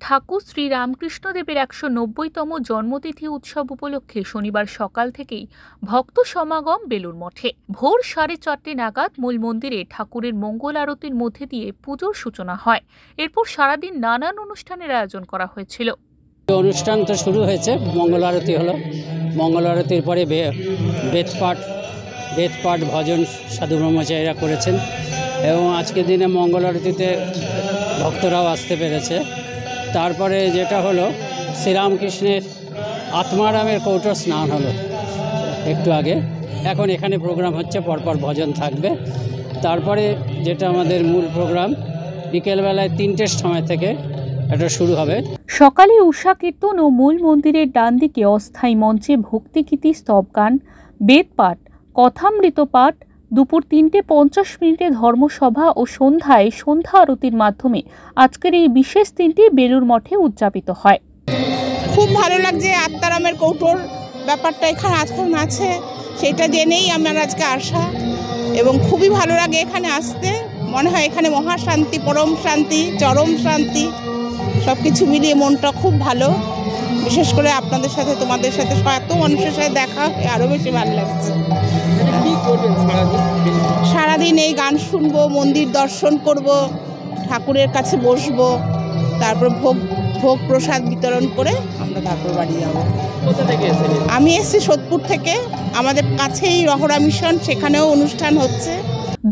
ঠাকুর শ্রী রামকৃষ্ণদেবের ১৯০তম জন্মতিথি উৎসব উপলক্ষে শনিবার সকাল থেকেই ভক্ত সমাগম বেলুড় মঠে। ভোর 4:30 নাগাদ মূল মন্দিরে ঠাকুরের মঙ্গল আরতির মধ্যে দিয়ে পুজোর সূচনা হয়। এরপর সারাদিন নানান অনুষ্ঠানের আয়োজন করা হয়েছিল। অনুষ্ঠান তো শুরু হয়েছে, মঙ্গল আরতি হলো। মঙ্গল আরতির পরে বেদপাঠ ভজন সাধু ব্রহ্মচারীরা করেছেন এবং আজকের দিনে মঙ্গল আরতিতে ভক্তরাও আসতে পেরেছে। তারপরে যেটা হলো শ্রীরামকৃষ্ণের আত্মারামের কৌটো স্নান হলো একটু আগে। এখন এখানে প্রোগ্রাম হচ্ছে, পরপর ভজন থাকবে। তারপরে যেটা আমাদের মূল প্রোগ্রাম বিকেলবেলায় 3টের সময় থেকে এটা শুরু হবে। সকালে উষা কীর্তন ও মূল মন্দিরের ডান দিকে অস্থায়ী মঞ্চে ভক্তিগীতি, স্তবগান, বেদপাঠ, কথামৃত পাঠ, দুপুর 3:50 ধর্মসভা ও সন্ধ্যায় সন্ধ্যা আরতির মাধ্যমে আজকের এই বিশেষ দিনটি বেলুড় মঠে উদযাপিত হয়। খুব ভালো লাগছে, আত্মারামের কৌটোর ব্যাপারটা এখানে আজকাল আছে, সেটা জেনেই আমার আজকে আসা এবং খুবই ভালো লাগে এখানে আসতে। মনে হয় এখানে মহাশান্তি, পরম শান্তি, চরম শান্তি, সব কিছু মিলিয়ে মনটা খুব ভালো। বিশেষ করে আপনাদের সাথে, তোমাদের সাথে, এত মানুষের সাথে দেখা আরও বেশি ভালো লাগছে। সারাদিন এই গান শুনবো, মন্দির দর্শন করব, ঠাকুরের কাছে বসবো, তারপর ভোগ প্রসাদ বিতরণ করে আমরা তারপর বাড়ি যাবো। আমি এসেছি সোদপুর থেকে, আমাদের কাছেই রহরা মিশন, সেখানেও অনুষ্ঠান হচ্ছে।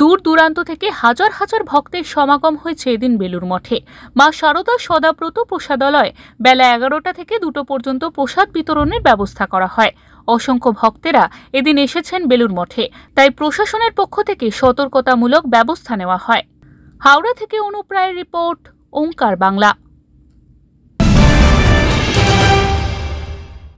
দূর দূরান্ত থেকে হাজার হাজার ভক্তের সমাগম হয়েছে এদিন বেলুড় মঠে। মা শারদা সদাব্রত প্রসাদালয় বেলা 11টা থেকে 2টো পর্যন্ত প্রসাদ বিতরণের ব্যবস্থা করা হয়। অসংখ্য ভক্তেরা এদিন এসেছেন বেলুড় মঠে, তাই প্রশাসনের পক্ষ থেকে সতর্কতামূলক ব্যবস্থা নেওয়া হয়। হাওড়া থেকে অনুপ রায়ের রিপোর্ট, ওঙ্কার বাংলা।